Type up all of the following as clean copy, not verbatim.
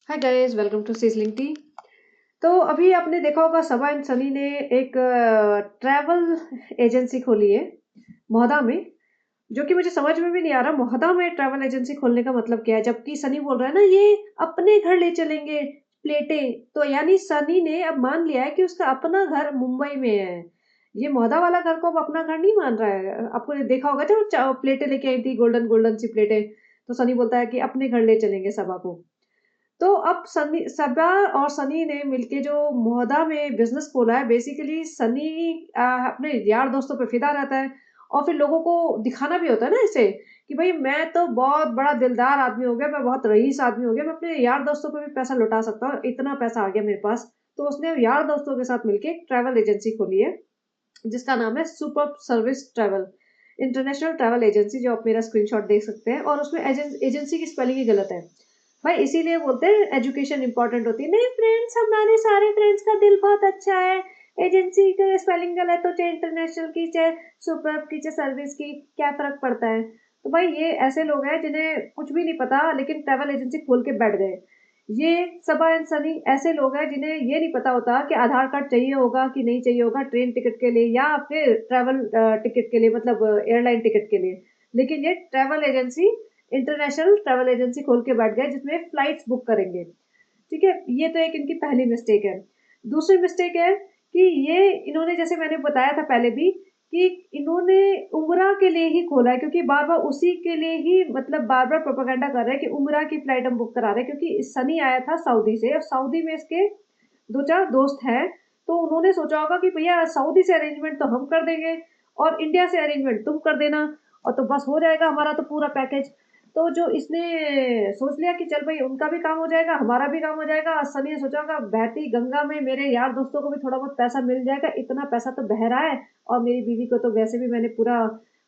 Hi guys, welcome to sizzling tea. तो अभी आपने देखा होगा सबा एंड सनी ने एक ट्रैवल एजेंसी खोली है मोहदा में। जो कि मुझे समझ में भी नहीं आ रहा मोहदा में ट्रैवल एजेंसी खोलने का मतलब क्या है, जबकि सनी बोल रहा है ना ये अपने घर ले चलेंगे प्लेटें। तो यानी सनी ने अब मान लिया है कि उसका अपना घर मुंबई में है। ये मोहदा वाला घर को अब अपना घर नहीं मान रहा है। आपको ये देखा होगा जब प्लेटें लेके आई थी, गोल्डन गोल्डन सी प्लेटें, तो सनी बोलता है कि अपने घर ले चलेंगे सबा को। तो अब सनी सबा और सनी ने मिलके जो मोहदा में बिजनेस खोला है, बेसिकली सनी अपने यार दोस्तों पे फिदा रहता है और फिर लोगों को दिखाना भी होता है ना इसे कि भाई मैं तो बहुत बड़ा दिलदार आदमी हो गया, मैं बहुत रईस आदमी हो गया, मैं अपने यार दोस्तों पे भी पैसा लुटा सकता हूँ, इतना पैसा आ गया मेरे पास। तो उसने यार दोस्तों के साथ मिलके एक ट्रैवल एजेंसी खोली है जिसका नाम है super service travel international travel agency, जो आप मेरा स्क्रीनशॉट देख सकते हैं। और उसमें एजेंसी की स्पेलिंग ही गलत है भाई, इसीलिए बोलते हैं एजुकेशन इंपॉर्टेंट होती है। नहीं फ्रेंड्स, हमारे सारे फ्रेंड्स का दिल बहुत अच्छा है। एजेंसी का स्पेलिंग गलत हो, चाहे इंटरनेशनल की, चाहे सुपर की, चाहे सर्विस की, क्या फर्क पड़ता है। तो भाई ये ऐसे लोग हैं जिन्हें कुछ भी नहीं पता लेकिन ट्रैवल एजेंसी खोल के बैठ गए। ये सबा एंड सनी ऐसे लोग हैं जिन्हें ये नहीं पता होता कि आधार कार्ड चाहिए होगा कि नहीं चाहिए होगा ट्रेन टिकट के लिए या फिर ट्रैवल टिकट के लिए, मतलब एयरलाइन टिकट के लिए। लेकिन ये travel agency, international travel agency खोल के बैठ गए जिसमें फ्लाइट्स बुक करेंगे। ठीक है, ये तो एक इनकी पहली मिस्टेक है। दूसरी मिस्टेक है कि ये इन्होंने, जैसे मैंने बताया था पहले भी, कि इन्होंने उम्रा के लिए ही खोला है, क्योंकि बार बार उसी के लिए ही, मतलब बार बार प्रोपागेंडा कर रहे हैं कि उम्रा की फ्लाइट हम बुक करा रहे हैं, क्योंकि सनी आया था सऊदी से और सऊदी में इसके दो चार दोस्त हैं। तो उन्होंने सोचा होगा कि भैया सऊदी से अरेंजमेंट तो हम कर देंगे और इंडिया से अरेंजमेंट तुम कर देना, और तो बस हो जाएगा हमारा तो पूरा पैकेज। तो जो इसने सोच लिया कि चल भाई उनका भी काम हो जाएगा हमारा भी काम हो जाएगा, सनी ने सोचा होगा बहती गंगा में मेरे यार दोस्तों को भी थोड़ा बहुत पैसा मिल जाएगा, इतना पैसा तो बह रहा है। और मेरी बीवी को तो वैसे भी मैंने पूरा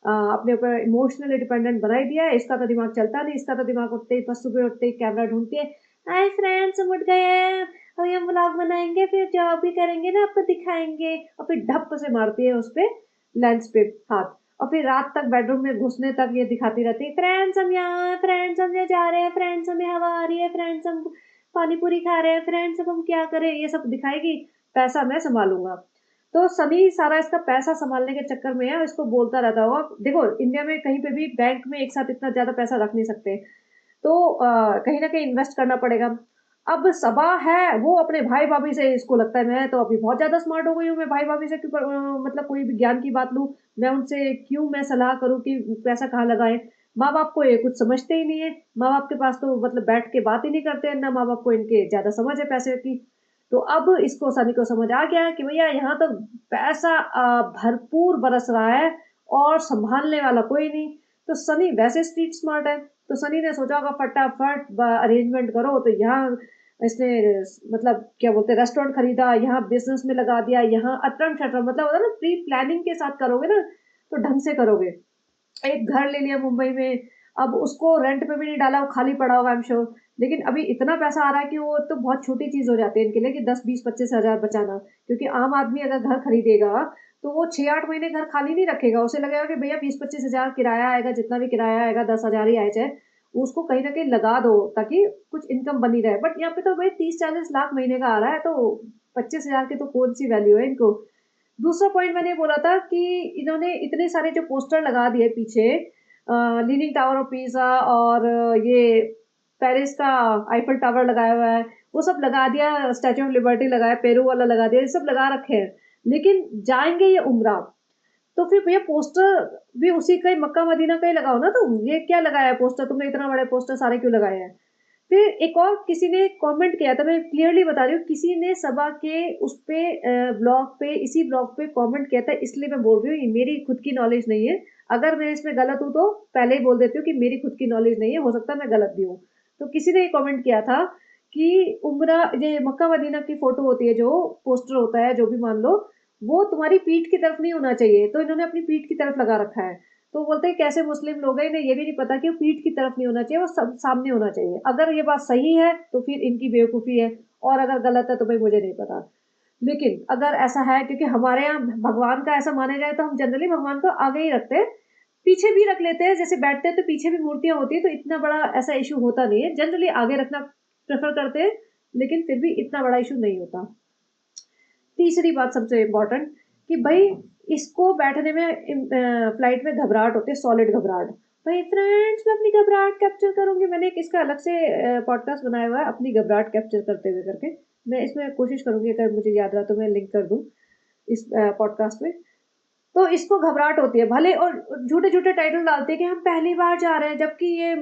अपने ऊपर इमोशनली डिपेंडेंट बना ही दिया है, इसका तो दिमाग चलता नहीं, इसका तो दिमाग उठते ही, बस सुबह उठते ही कैमरा ढूंढती है, हाय फ्रेंड्स हम उठ गए हैं, अभी हम व्लॉग बनाएंगे, फिर जॉब भी करेंगे ना, आपको दिखाएंगे। और फिर ढप से मारती है उस पे, लेंस पे हाथ। और फिर रात तक बेडरूम में घुसने तक ये दिखाती रहती है, फ्रेंड्स हम यहाँ, फ्रेंड्स हम यहाँ जा रहे हैं, फ्रेंड्स हमें हवा आ रही है, फ्रेंड्स हम पानी पूरी खा रहे हैं, फ्रेंड्स अब हम क्या करें, ये सब दिखाएगी। पैसा मैं संभालूंगा। तो सनी सारा इसका पैसा संभालने के चक्कर में है, इसको बोलता रहता होगा। देखो इंडिया में कहीं पे भी बैंक में एक साथ इतना ज्यादा पैसा रख नहीं सकते, तो कहीं ना कहीं इन्वेस्ट करना पड़ेगा। अब सबा है वो अपने भाई भाभी से, इसको लगता है मैं तो अभी बहुत ज्यादा स्मार्ट हो गई हूँ, मैं भाई भाभी से क्यों मतलब कोई भी ज्ञान की बात लूं, मैं उनसे क्यों मैं सलाह करूं कि पैसा कहाँ लगाएं। माँ बाप को ये कुछ समझते ही नहीं है, माँ बाप के पास तो मतलब बैठ के बात ही नहीं करते हैं ना, माँ बाप को इनके ज्यादा समझ है पैसे की। तो अब इसको सनी को समझ आ गया कि भैया यहाँ तो पैसा भरपूर बरस रहा है और संभालने वाला कोई नहीं। तो सनी वैसे स्ट्रीट स्मार्ट है, तो सनी ने सोचा होगा फटाफट अरेंजमेंट करो। तो यहाँ इसने मतलब क्या बोलते हैं रेस्टोरेंट खरीदा, यहाँ बिजनेस में लगा दिया, यहाँ अटरम शटरम, मतलब होता है ना प्री प्लानिंग के साथ करोगे ना तो ढंग से करोगे। एक घर ले लिया मुंबई में, अब उसको रेंट पे भी नहीं डाला, वो खाली पड़ा होगा आई एम श्योर। लेकिन अभी इतना पैसा आ रहा है कि वो तो बहुत छोटी चीज हो जाती है इनके लिए कि 10 20 25 हजार बचाना, क्योंकि आम आदमी अगर घर खरीदेगा तो वो 6 8 महीने घर खाली नहीं रखेगा, उसे लगेगा कि भैया 20 25 हजार किराया आएगा, जितना भी किराया आएगा 10 हजार ही आए चाहे, उसको कहीं ना कहीं लगा दो ताकि कुछ इनकम बनी रहे। बट यहाँ पे तो भाई 30 40 लाख महीने का आ रहा है, तो 25 हजार की तो कौन सी वैल्यू है इनको। दूसरा पॉइंट मैंने बोला था कि इन्होंने इतने सारे जो पोस्टर लगा दिए पीछे, लीनिंग टावर ऑफ पीसा और ये पेरिस का आईफल टावर लगाया हुआ है, वो सब लगा दिया, स्टैचू ऑफ लिबर्टी लगाया, पेरू वाला लगा दिया, ये सब लगा रखे हैं। लेकिन जाएंगे ये उम्रा, तो फिर भैया पोस्टर भी उसी का ही, मक्का मदीना का ही लगाओ ना। तुम ये क्या लगाया है पोस्टर, तुमने इतना बड़े पोस्टर सारे क्यों लगाए हैं। फिर एक और किसी ने कमेंट किया था, मैं क्लियरली बता रही हूँ, किसी ने सबा के उस पे ब्लॉग पे, इसी ब्लॉग पे कमेंट किया था, इसलिए मैं बोल रही हूँ, ये मेरी खुद की नॉलेज नहीं है। अगर मैं इसमें गलत हूँ तो पहले ही बोल देती हूँ कि मेरी खुद की नॉलेज नहीं है, हो सकता है मैं गलत भी हूँ। तो किसी ने ये कमेंट किया था कि उम्रा, ये मक्का मदीना की फोटो होती है, जो पोस्टर होता है जो भी मान लो, वो तुम्हारी पीठ की तरफ नहीं होना चाहिए, तो इन्होंने अपनी पीठ की तरफ लगा रखा है। तो बोलते हैं कैसे मुस्लिम लोग हैं, इन्हें ये भी नहीं पता कि वो पीठ की तरफ नहीं होना चाहिए, वो सब सामने होना चाहिए। अगर ये बात सही है तो फिर इनकी बेवकूफ़ी है, और अगर गलत है तो भाई मुझे नहीं पता। लेकिन अगर ऐसा है, क्योंकि हमारे यहाँ भगवान का ऐसा माना जाए तो हम जनरली भगवान को आगे ही रखते हैं, पीछे भी रख लेते हैं, जैसे बैठते हैं तो पीछे भी मूर्तियां होती है, तो इतना बड़ा ऐसा इशू होता नहीं है, जनरली आगे रखना प्रेफर करते हैं, लेकिन फिर भी इतना बड़ा इशू नहीं होता। तीसरी बात सबसे इम्पोर्टेंट कि भाई इसको बैठने में फ्लाइट में घबराहट होती है, सॉलिड घबराहट। भाई फ्रेंड्स, मैं अपनी घबराहट कैप्चर करूंगी। मैंने एक इसका अलग से पॉडकास्ट बनाया हुआ है, अपनी घबराहट कैप्चर करते हुए करके। मैं इसमें कोशिश करूंगी, अगर मुझे याद रहा तो मैं लिंक कर दूं इस पॉडकास्ट में। तो इसको घबराहट होती है भले, और झूठे झूठे टाइटल डालते हैं कि हम पहली बार जा रहे हैं, जबकि ये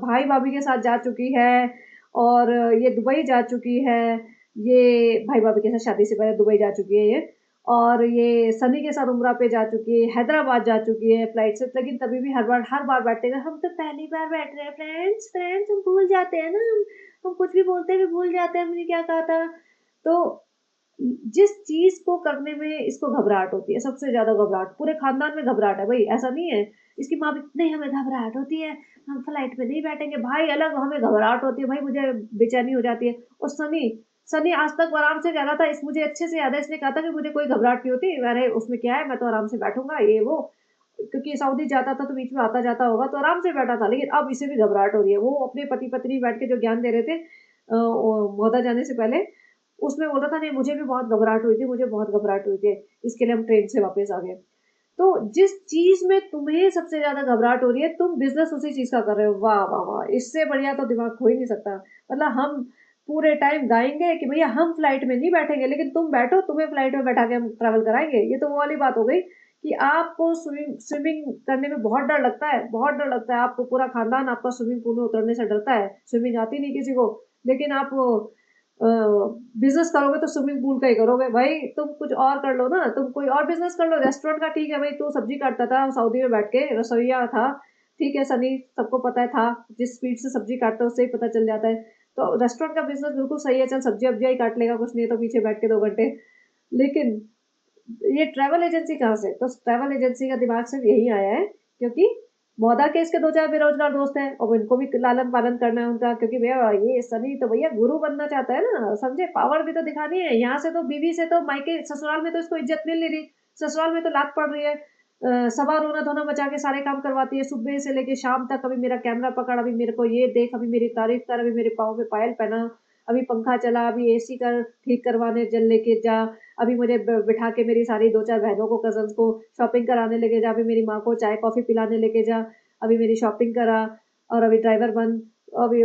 भाई भाभी के साथ जा चुकी है, और ये दुबई जा चुकी है। ये भाई भाभी के साथ शादी से पहले दुबई जा चुकी है ये, और ये सनी के साथ उम्रा पे जा चुकी है, हैदराबाद जा चुकी है फ्लाइट से। लेकिन तभी भी हर बार बैठते हैं, हम तो पहली बार बैठ रहे हैं फ्रेंड्स, हम भूल जाते हैं ना, हम कुछ भी बोलते हैं भूल जाते हैं हमने क्या कहा था। तो जिस चीज को करने में इसको घबराहट होती है, सबसे ज्यादा घबराहट, पूरे खानदान में घबराहट है भाई, ऐसा नहीं है। इसकी माँ भी, नहीं हमें घबराहट होती है, हम फ्लाइट में नहीं बैठेंगे। भाई अलग, हमें घबराहट होती है भाई, मुझे बेचैनी हो जाती है। और सनी सनी आज तक आराम से कह रहा था, इस मुझे अच्छे से याद है, इसने कहा था कि मुझे कोई घबराहट नहीं होती, अरे उसमें क्या है, मैं तो आराम से बैठूंगा ये वो। क्योंकि सऊदी जाता था तो बीच में आता जाता होगा तो आराम से बैठा था, लेकिन अब इसे भी घबराहट हो रही है। वो अपने पति पत्नी बैठ के जो ज्ञान दे रहे थे मोदा जाने से पहले, उसमें बोल रहा था, नहीं मुझे भी बहुत घबराहट हुई थी, मुझे बहुत घबराहट हुई थी, इसके लिए हम ट्रेन से वापस आ गए। तो जिस चीज में तुम्हें सबसे ज्यादा घबराहट हो रही है, तुम बिजनेस उसी चीज का कर रहे हो, वाह वाह वाह, इससे बढ़िया तो दिमाग हो ही नहीं सकता। मतलब हम पूरे टाइम गाएंगे कि भैया हम फ्लाइट में नहीं बैठेंगे, लेकिन तुम बैठो, तुम्हें फ्लाइट में बैठा के हम ट्रैवल कराएंगे। ये तो वो वाली बात हो गई कि आपको स्विमिंग स्विमिंग करने में बहुत डर लगता है, बहुत डर लगता है आपको, पूरा खानदान आपका स्विमिंग पूल में उतरने से डरता है, स्विमिंग आती नहीं किसी को। लेकिन आप बिजनेस करोगे तो स्विमिंग पूल का ही करोगे भाई। तुम कुछ और कर लो ना, तुम कोई और बिजनेस कर लो, रेस्टोरेंट का ठीक है भाई, तू सब्जी काटता था सऊदी में बैठ के, रसोईया था, ठीक है सनी, सबको पता है था, जिस स्पीड से सब्जी काटता है उससे ही पता चल जाता है। तो रेस्टोरेंट का बिजनेस बिल्कुल सही है, चल सब्जी अब्जिया ही काट लेगा, कुछ नहीं तो पीछे बैठ के 2 घंटे। लेकिन ये ट्रैवल एजेंसी कहाँ से? तो ट्रैवल एजेंसी का दिमाग सिर्फ यही आया है क्योंकि मौदा के इसके 2-4 बेरोजगार दोस्त हैं, और इनको भी लालन पालन करना है उनका, क्योंकि भैया ये सनी तो भैया गुरु बनना चाहता है ना, समझे, पावर भी तो दिखानी है। यहाँ से तो बीवी से तो मायके ससुराल में तो इसको इज्जत मिल नहीं रही, ससुराल में तो लात पड़ रही है। सवा रोना धोना मचा के सारे काम करवाती है, सुबह से लेके शाम तक। अभी मेरा कैमरा पकड़, अभी मेरे को ये देख, अभी मेरी तारीफ कर, अभी मेरे पाँव में पायल पहना, अभी पंखा चला, अभी एसी कर ठीक करवाने जल लेके जा, अभी मुझे बिठा के मेरी सारी 2-4 बहनों को, कजन्स को शॉपिंग कराने लेके जा, अभी मेरी माँ को चाय कॉफी पिलाने लेके जा, अभी मेरी शॉपिंग करा, और अभी ड्राइवर बन, अभी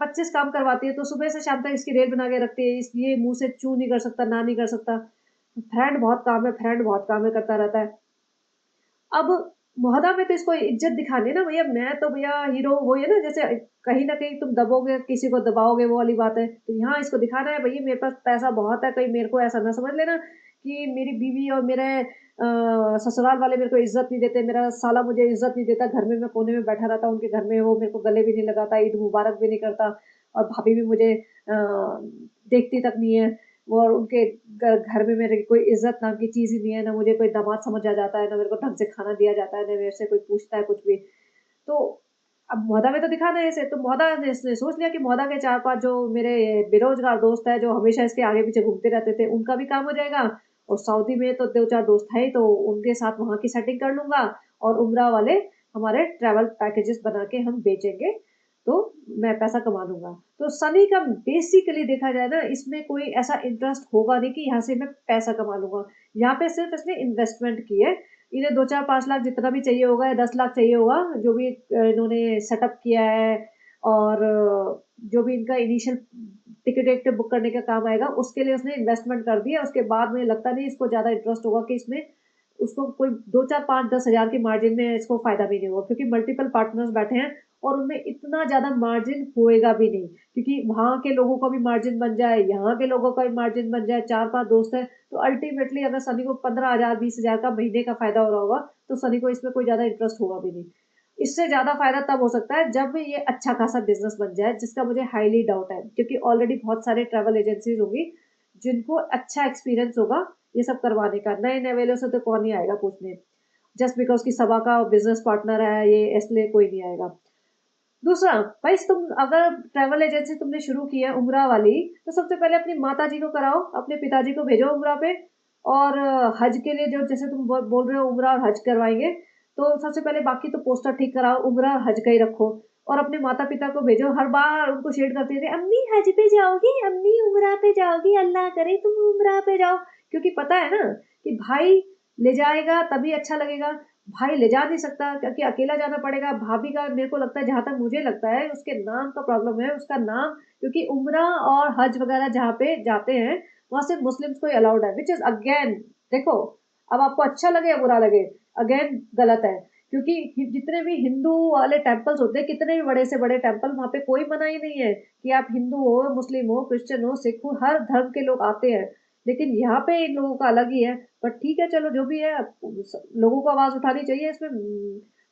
25 काम करवाती है। तो सुबह से शाम तक इसकी रेल बना के रखती है, ये मुंह से चू नहीं कर सकता, ना नहीं कर सकता, फ्रेंड बहुत काम है, फ्रेंड बहुत काम है करता रहता है। अब मोहदा में तो इसको इज्जत दिखानी है ना भैया, मैं तो भैया हीरो, वो है ना, जैसे कहीं ना कहीं तुम दबोगे किसी को, दबाओगे, वो वाली बात है। तो यहाँ इसको दिखाना है भैया मेरे पास पैसा बहुत है, कहीं मेरे को ऐसा ना समझ लेना कि मेरी बीवी और मेरे ससुराल वाले मेरे को इज्जत नहीं देते, मेरा साला मुझे इज्जत नहीं देता, घर में मैं कोने में बैठा रहता हूँ उनके घर में, वो मेरे को गले भी नहीं लगाता, ईद मुबारक भी नहीं करता, और भाभी भी मुझे देखती तक नहीं है, और उनके घर में मेरे कोई इज्जत नाम की चीज़ ही नहीं है, ना मुझे कोई दामाद समझा जाता है, ना मेरे को ढंग से खाना दिया जाता है, ना मेरे से कोई पूछता है कुछ भी। तो अब मोहदा में तो दिखाना है इसे, तो मोहदा ने इसने सोच लिया कि मोहदा के 4-5 जो मेरे बेरोजगार दोस्त हैं, जो हमेशा इसके आगे पीछे घूमते रहते थे, उनका भी काम हो जाएगा। और सऊदी में तो 2-4 दोस्त हैं ही, तो उनके साथ वहाँ की सेटिंग कर लूँगा, और उम्रा वाले हमारे ट्रैवल पैकेजेस बना के हम बेचेंगे, तो मैं पैसा कमा लूँगा। तो सनी का बेसिकली देखा जाए ना, इसमें कोई ऐसा इंटरेस्ट होगा नहीं कि यहाँ से मैं पैसा कमा लूँगा। यहाँ पे सिर्फ़ इसने इन्वेस्टमेंट की है। इन्हें 2-4-5 लाख जितना भी चाहिए होगा, या 10 लाख चाहिए होगा, जो भी इन्होंने सेटअप किया है, और जो भी इनका इनिशियल टिकट विकेट बुक करने का काम आएगा, उसके लिए उसने इन्वेस्टमेंट कर दिया। उसके बाद मुझे लगता नहीं इसको ज़्यादा इंटरेस्ट होगा कि इसमें उसको कोई 2-4-5-10 हज़ार की मार्जिन में इसको फ़ायदा भी नहीं होगा, क्योंकि मल्टीपल पार्टनर्स बैठे हैं, और उनमें इतना ज़्यादा मार्जिन होएगा भी नहीं, क्योंकि वहाँ के लोगों का भी मार्जिन बन जाए, यहाँ के लोगों का भी मार्जिन बन जाए, 4-5 दोस्त हैं। तो अल्टीमेटली अगर सनी को 15,000 20,000 का महीने का फायदा हो रहा होगा, तो सनी को इसमें कोई ज्यादा इंटरेस्ट होगा भी नहीं। इससे ज्यादा फायदा तब हो सकता है जब ये अच्छा खासा बिजनेस बन जाए, जिसका मुझे हाईली डाउट है, क्योंकि ऑलरेडी बहुत सारे ट्रैवल एजेंसीज होंगी जिनको अच्छा एक्सपीरियंस होगा ये सब करवाने का। नए नए वेलों से तो कौन ही आएगा पूछने, जस्ट बिकॉज की सबा का बिजनेस पार्टनर है ये, इसलिए कोई नहीं आएगा। दूसरा, भाई तुम अगर ट्रैवल एजेंसी तुमने शुरू की है उम्रा वाली, तो सबसे पहले अपनी माता जी को कराओ, अपने पिताजी को भेजो उम्रा पे। और हज के लिए जो, जैसे तुम बोल रहे हो उम्रा और हज करवाएंगे, तो सबसे पहले बाकी तो पोस्टर ठीक कराओ, उम्रा और हज का ही रखो। और अपने माता-पिता को भेजो, हर बार उनको शेड करती थी, "अम्मी हज पे जाओगी? अम्मी उम्रा पे जाओगी? अल्लाह करे तुम उम्रा पे जाओ।" क्योंकि पता है ना कि भाई ले जाएगा तभी अच्छा लगेगा, भाई ले जा नहीं सकता क्योंकि अकेला जाना पड़ेगा। भाभी का मेरे को लगता है, जहाँ तक मुझे लगता है, उसके नाम का प्रॉब्लम है, उसका नाम, क्योंकि उम्रा और हज वगैरह जहाँ पे जाते हैं, वहाँ सिर्फ मुस्लिम्स को ही अलाउड है, व्हिच इज़ अगेन, देखो, अब आपको अच्छा लगे या बुरा लगे, अगेन गलत है। क्योंकि जितने भी हिंदू वाले टेम्पल्स होते हैं, कितने भी बड़े से बड़े टेम्पल, वहाँ पे कोई मनाही नहीं है कि आप हिंदू हो, मुस्लिम हो, क्रिश्चियन हो, सिख हो, हर धर्म के लोग आते हैं। लेकिन यहाँ पे इन लोगों का अलग ही है। बट ठीक है, चलो जो भी है, लोगों को आवाज उठानी चाहिए इसमें।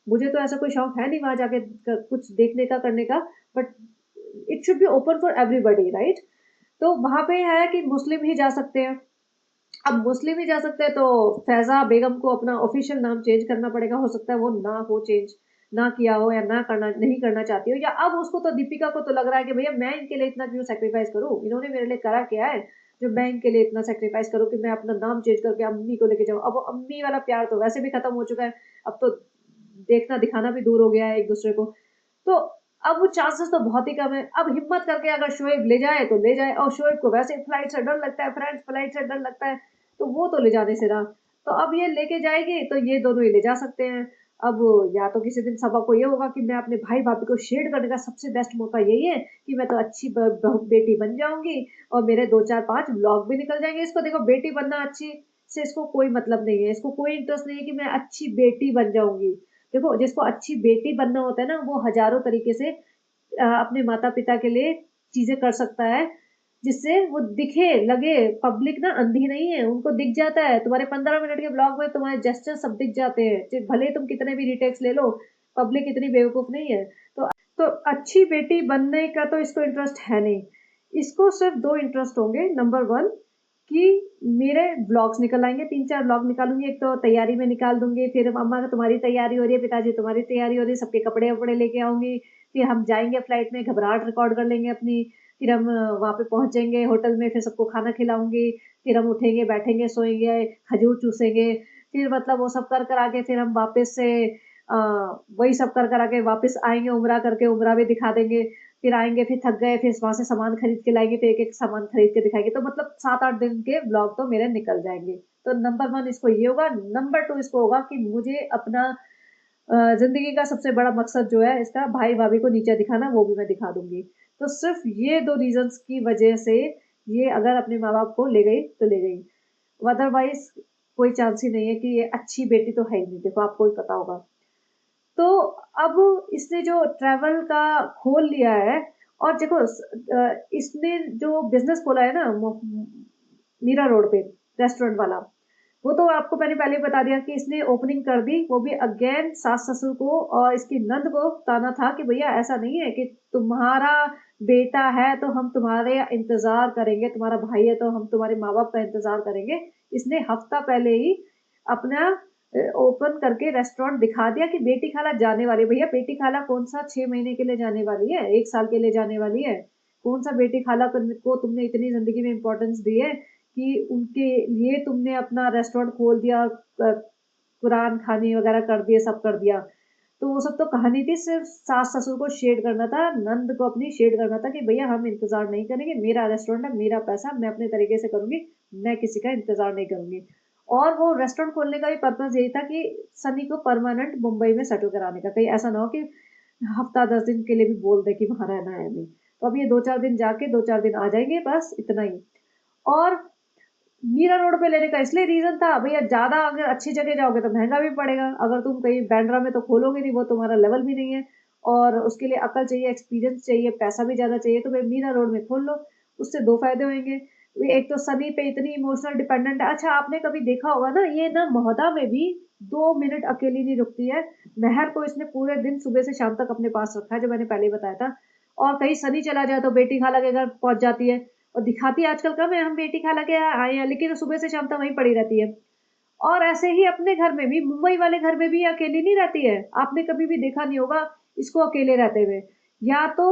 मुझे तो ऐसा कोई शौक है नहीं वहां जाके कुछ देखने का, करने का। But it should be open for everybody, right? तो वहां पे है कि मुस्लिम ही जा सकते हैं। अब मुस्लिम ही जा सकते हैं, तो फैज़ा बेगम को अपना ऑफिशियल नाम चेंज करना पड़ेगा। हो सकता है वो ना हो चेंज, ना किया हो, या ना करना, नहीं करना चाहती हो, या अब उसको तो, दीपिका को तो लग रहा है कि भैया मैं इनके लिए इतना क्यों सैक्रिफाइस करूँ? इन्होंने मेरे लिए करा क्या है, जो मैं इनके लिए इतना सैक्रिफाइस करूँ कि मैं अपना नाम चेंज करके अम्मी को लेके जाऊँ। अब वो अम्मी वाला प्यार तो वैसे भी खत्म हो चुका है। अब तो देखना दिखाना भी दूर हो गया है एक-दूसरे को। तो अब वो चांसेस तो बहुत ही कम है। अब हिम्मत करके अगर शोएब ले जाए तो ले जाए, और शोएब को वैसे फ्लाइट से डर लगता है, फ्रेंड्स, फ्लाइट से डर लगता है, तो वो तो ले जाने से रहा। तो अब ये लेके जाएगी तो ये दोनों ही ले जा सकते हैं। अब या तो किसी दिन सबा को ये होगा कि मैं अपने भाई-भाभी को शेड करने का सबसे बेस्ट मौका यही है कि मैं तो अच्छी ब बहू बेटी बन जाऊँगी, और मेरे 2, 4, 5 व्लॉग भी निकल जाएँगे। इसको देखो, बेटी बनना अच्छी से इसको कोई मतलब नहीं है। इसको कोई इंटरेस्ट नहीं है कि मैं अच्छी बेटी बन जाऊँगी। देखो, जिसको अच्छी बेटी बनना होता है ना, वो हज़ारों तरीके से अपने माता-पिता के लिए चीज़ें कर सकता है, जिससे वो दिखे, लगे, पब्लिक ना अंधी नहीं है, उनको दिख जाता है। तुम्हारे 15 मिनट के ब्लॉग में तुम्हारे जेस्चर सब दिख जाते हैं। भले ही तुम कितने भी रीटेक्स ले लो, पब्लिक इतनी बेवकूफ़ नहीं है। तो अच्छी बेटी बनने का तो इसको इंटरेस्ट है नहीं। इसको सिर्फ़ 2 इंटरेस्ट होंगे। नंबर 1 कि मेरे व्लॉग्स निकल आएँगे, 3-4 व्लॉग निकालूँगी। एक तो तैयारी में निकाल दूँगी, फिर मम्मा तुम्हारी तैयारी हो रही है, पिताजी तुम्हारी तैयारी हो रही है, सबके कपड़े-वपड़े लेके आऊँगी। फिर हम जाएँगे फ्लाइट में, घबराहट रिकॉर्ड कर लेंगे अपनी, फिर हम वहाँ पे पहुँच जाएँगे होटल में, फिर सबको खाना खिलाऊँगी, फिर हम उठेंगे, बैठेंगे, सोएँगे, खजूर चूसेंगे, फिर मतलब वो सब कर के फिर हम वापस से अ, वही सब कर के वापस आएँगे, उम्रा करके, उम्रा भी दिखा देंगे। फिर आएँगे, फिर थक गए, फिर वहाँ से सामान खरीद के लाएँगे, फिर एक-एक सामान खरीद के दिखाएँगे। तो मतलब 7-8 दिन के व्लॉग तो मेरे निकल जाएँगे। तो नंबर 1 इसको ये होगा। नंबर 2 इसको होगा कि मुझे अपना ज़िंदगी का सबसे बड़ा मकसद जो है इसका, भाई-भाभी को नीचे दिखाना, वो भी मैं दिखा दूँगी। तो सिर्फ़ ये 2 रीज़न्स की वजह से ये अगर अपने माँ-बाप को ले गई, तो ले गई। अदरवाइज़ कोई चांस ही नहीं है कि ये अच्छी बेटी तो है ही नहीं, देखो आपको भी पता होगा। तो अब इसने जो ट्रैवल का खोल लिया है, और देखो इसने जो बिज़नेस खोला है ना, मीरा रोड पे, रेस्टोरेंट वाला, वो तो आपको मैंने पहले ही बता दिया कि इसने ओपनिंग कर दी, वो भी अगेन सास-ससुर को और इसकी नंद को ताना था कि भैया ऐसा नहीं है कि तुम्हारा बेटा है तो हम तुम्हारे इंतज़ार करेंगे, तुम्हारा भाई है तो हम तुम्हारे माँ-बाप का इंतज़ार करेंगे। इसने हफ्ता पहले ही अपना ओपन करके रेस्टोरेंट दिखा दिया कि बेटी खाला जाने वाली है। भैया बेटी खाला कौन-सा 6 महीने के लिए जाने वाली है, 1 साल के लिए जाने वाली है। कौन-सा बेटी खाला को तुमने इतनी ज़िंदगी में इम्पोर्टेंस दी है कि उनके लिए तुमने अपना रेस्टोरेंट खोल दिया, कुरान खानी वगैरह कर दिए, सब कर दिया। तो वो सब तो कहानी थी, सिर्फ़ सास-ससुर को शेड करना था, नंद को अपनी शेड करना था कि भैया हम इंतज़ार नहीं करेंगे, मेरा रेस्टोरेंट है, मेरा पैसा, मैं अपने तरीके से करूँगी, मैं किसी का इंतज़ार नहीं करूँगी। और वो रेस्टोरेंट खोलने का भी पर्पज़ यही था कि सनी को परमानेंट मुंबई में सेटल कराने का, कहीं ऐसा ना हो कि हफ़्ता 10 दिन के लिए भी बोल दे कि वहाँ रहना है हमें। तो अब ये 2-4 दिन जाके 2-4 दिन आ जाएँगे, बस इतना ही। और मीरा रोड पे लेने का इसलिए रीज़न था, भैया ज़्यादा अगर अच्छी जगह जाओगे तो महँगा भी पड़ेगा। अगर तुम कहीं बांद्रा में तो खोलोगे नहीं, वो तुम्हारा लेवल भी नहीं है, और उसके लिए अकल चाहिए, एक्सपीरियंस चाहिए, पैसा भी ज़्यादा चाहिए, तो भाई मीरा रोड में खोल लो। उससे 2 फ़ायदे होंगे। एक तो सनी पे इतनी इमोशनल डिपेंडेंट है। अच्छा, आपने कभी देखा होगा ना, ये ना मोहदा में भी 2 मिनट अकेली नहीं रुकती है। महर को इसने पूरे दिन सुबह से शाम तक अपने पास रखा है, जो मैंने पहले ही बताया था। और कहीं सनी चला जाए तो बेटी खाला के घर पहुँच जाती है। और दिखाती आजकल कम है, हम बेटी खाला के यहाँ आए हैं, लेकिन सुबह से शाम तक वहीं पड़ी रहती है। और ऐसे ही अपने घर में भी, मुंबई वाले घर में भी ये अकेली नहीं रहती है। आपने कभी भी देखा नहीं होगा इसको अकेले रहते हुए। या तो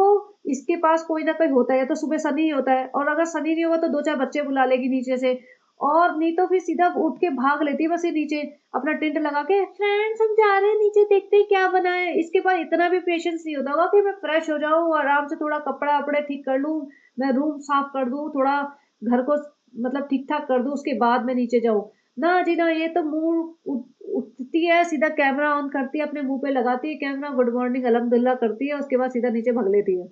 इसके पास कोई ना कोई होता है, या तो सुबह सनी ही होता है, और अगर सनी नहीं होगा तो 2-4 बच्चे बुला लेगी नीचे से, और नहीं तो फिर सीधा उठ के भाग लेती है बस ये नीचे अपना टेंट लगा के, फ्रेंड्स हम जा रहे हैं नीचे, देखते हैं क्या बना है। इसके बाद इतना भी पेशेंस नहीं होता होगा कि मैं फ्रेश हो जाऊं, आराम से थोड़ा कपड़ा वपड़े ठीक कर लूं, मैं रूम साफ कर दूं, थोड़ा घर को मतलब ठीक ठाक कर दूं, उसके बाद मैं नीचे जाऊं। ना जी ना, ये तो मुंह उठती है, सीधा कैमरा ऑन करती है, अपने मुंह पे लगाती है कैमरा, गुड मॉर्निंग अल्हम्दुलिल्लाह करती है, उसके बाद सीधा नीचे भाग लेती है।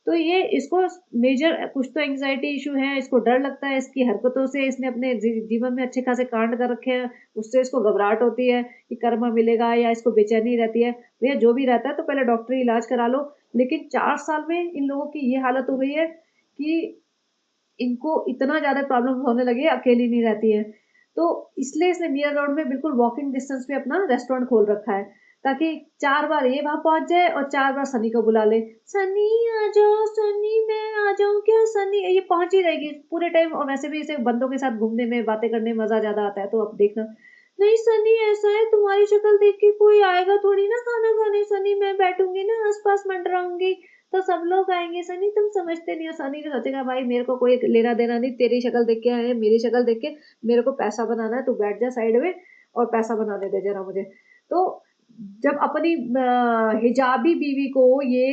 तो ये इसको मेजर कुछ तो एंग्जायटी इशू है, इसको डर लगता है इसकी हरकतों से, इसने अपने जीवन में अच्छे खासे कांड कर रखे हैं, उससे इसको घबराहट होती है कि कर्मा मिलेगा, या इसको बेचैनी रहती है। भैया जो भी रहता है तो पहले डॉक्टरी इलाज करा लो। लेकिन 4 साल में इन लोगों की ये हालत हो गई है कि इनको इतना ज़्यादा प्रॉब्लम होने लगी है, अकेली नहीं रहती है। तो इसलिए इसने मिरर रोड में बिल्कुल वॉकिंग डिस्टेंस पे अपना रेस्टोरेंट खोल रखा है, ताकि 4 बार ये वहां पहुंच जाए और 4 बार सनी को बुला ले, सनी आ जाओ, सनी मैं आ जाऊं क्या, सनी ये पहुंच ही रहेगी पूरे टाइम। और वैसे भी इसे बंदों के साथ घूमने में बातें करने में मजा ज्यादा आता है, तो अब देखना। नहीं सनी ऐसा है, तुम्हारी शक्ल देख के कोई आएगा थोड़ी ना खाना खाने, सनी मैं बैठूंगी ना आस पास मंडराऊंगी तो सब लोग आएंगे, सनी तुम समझते नहीं हो। सनी ने सोचेगा भाई मेरे को कोई लेना देना नहीं, तेरी शक्ल देख के आए हैं, मेरी शक्ल देख के मेरे को पैसा बनाना है, तू बैठ जा साइड में और पैसा बनाने दे जरा मुझे। तो जब अपनी हिजाबी बीवी को ये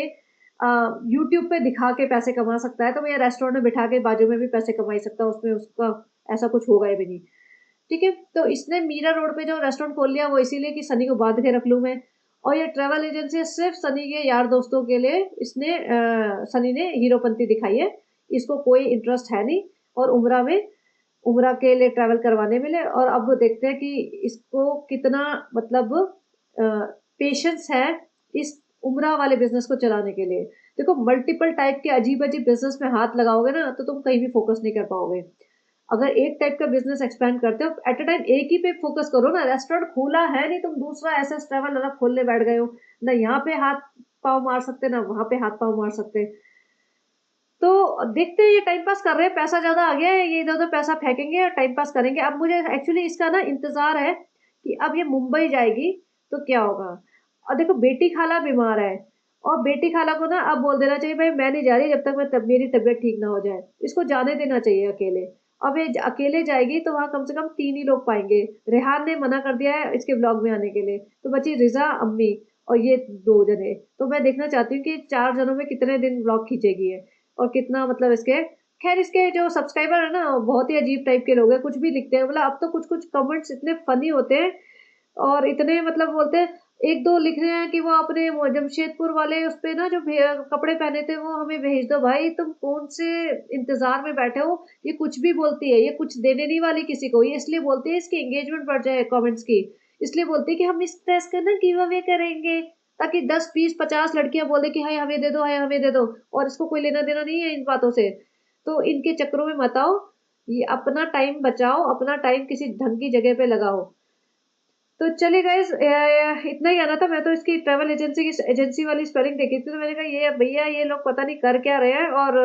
यूट्यूब पे दिखा के पैसे कमा सकता है, तो मैं रेस्टोरेंट में बिठा के बाजू में भी पैसे कमा सकता है, उसमें उसका ऐसा कुछ होगा ही भी नहीं। ठीक है, तो इसने मीरा रोड पे जो रेस्टोरेंट खोल लिया वो इसीलिए कि सनी को बांध के रख लूं मैं। और ये ट्रैवल एजेंसी सिर्फ सनी के यार दोस्तों के लिए इसने सनी ने हीरोपंती दिखाई है, इसको कोई इंटरेस्ट है नहीं। और उम्रा के लिए ट्रैवल करवाने मिले, और अब देखते हैं कि इसको कितना मतलब पेशेंस है इस उम्रा वाले बिजनेस को चलाने के लिए। देखो मल्टीपल टाइप के अजीब अजीब बिजनेस में हाथ लगाओगे ना तो तुम कहीं भी फोकस नहीं कर पाओगे। अगर एक टाइप का बिजनेस एक्सपेंड करते हो एट अ टाइम एक ही पे फोकस करो ना। रेस्टोरेंट खोला है नहीं, तुम दूसरा ऐसा ट्रैवल अलग खोलने बैठ गए हो, ना यहाँ पे हाथ पाव मार सकते ना वहां पे हाथ पाव मार सकते। तो देखते हैं, ये टाइम पास कर रहे हैं, पैसा ज्यादा आ गया है, ये इधर उधर पैसा फेंकेंगे और टाइम पास करेंगे। अब मुझे एक्चुअली इसका ना इंतजार है कि अब ये मुंबई जाएगी तो क्या होगा। और देखो बेटी खाला बीमार है, और बेटी खाला को ना अब बोल देना चाहिए भाई मैं नहीं जा रही जब तक मेरी तबीयत ठीक ना हो जाए, इसको जाने देना चाहिए अकेले। अब ये अकेले जाएगी तो वहां कम से कम 3 ही लोग पाएंगे। रेहान ने मना कर दिया है इसके ब्लॉग में आने के लिए, तो बची रिजा, अम्मी और ये 2 जने। तो मैं देखना चाहती हूँ कि 4 जनों में कितने दिन ब्लॉग खींचेगी है और कितना मतलब इसके। खैर इसके जो सब्सक्राइबर है ना बहुत ही अजीब टाइप के लोग हैं, कुछ भी लिखते हैं, मतलब अब तो कुछ कुछ कमेंट्स इतने फनी होते हैं और इतने मतलब बोलते हैं। एक दो लिख रहे हैं कि वो अपने वो जमशेदपुर वाले उस पे ना जो कपड़े पहने थे वो हमें भेज दो। भाई तुम कौन से इंतजार में बैठे हो, ये कुछ भी बोलती है, ये कुछ देने नहीं वाली किसी को, ये इसलिए बोलती है इसकी एंगेजमेंट बढ़ जाए कमेंट्स की। इसलिए बोलती है कि हम इस ड्रेस का ना गिव अवे करेंगे, ताकि 10 20 50 लड़कियां बोले कि हाय हमें दे दो, हाय हमें दे दो। और इसको कोई लेना देना नहीं है इन बातों से, तो इनके चक्करों में मत आओ। ये अपना टाइम बचाओ, अपना टाइम किसी ढंग की जगह पे लगाओ। तो चलिए गाइस, इतना ही आना था। मैं तो इसकी ट्रैवल एजेंसी की एजेंसी वाली स्पेलिंग देखी थी, तो मैंने कहा ये भैया ये लोग पता नहीं कर क्या रहे हैं। और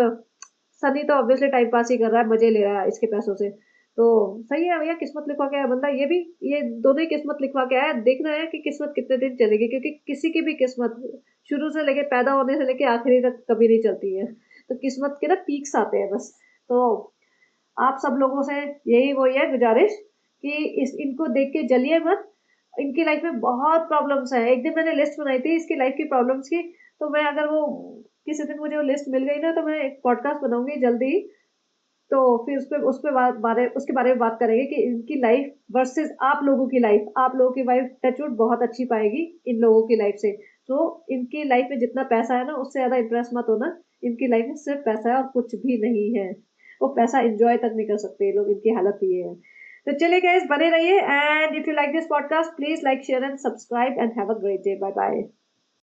सनी तो ऑब्वियसली टाइम पास ही कर रहा है, मजे ले रहा है इसके पैसों से। तो सही है भैया, किस्मत लिखवा के आया बंदा, ये भी ये दोनों ही किस्मत लिखवा के आया। देखना है कि किस्मत कितने दिन चलेगी, क्योंकि किसी की भी किस्मत शुरू से लेके पैदा होने से लेके आखिरी तक कभी नहीं चलती है। तो किस्मत के ना पीक्स आते हैं बस। तो आप सब लोगों से यही वही है गुजारिश कि इस इनको देख के जलिए मत। इनकी लाइफ में बहुत प्रॉब्लम्स हैं। एक दिन मैंने लिस्ट बनाई थी इसकी लाइफ की प्रॉब्लम्स की, तो मैं अगर वो किसी दिन मुझे वो लिस्ट मिल गई ना तो मैं एक पॉडकास्ट बनाऊंगी जल्दी ही। तो फिर उस पे बारे उसके बारे में बात करेंगे कि इनकी लाइफ वर्सेस आप लोगों की लाइफ। आप लोगों की लाइफ टचवुड बहुत अच्छी पाएगी इन लोगों की लाइफ से। तो इनकी लाइफ में जितना पैसा है ना उससे ज्यादा इंप्रेस मत होना। इनकी लाइफ में सिर्फ पैसा है और कुछ भी नहीं है। वो पैसा एंजॉय तक नहीं कर सकते ये लोग, इनकी हालत ये है। तो चलिए गाइस बने रहिए, and if you like this podcast please like share and subscribe and have a great day. Bye bye.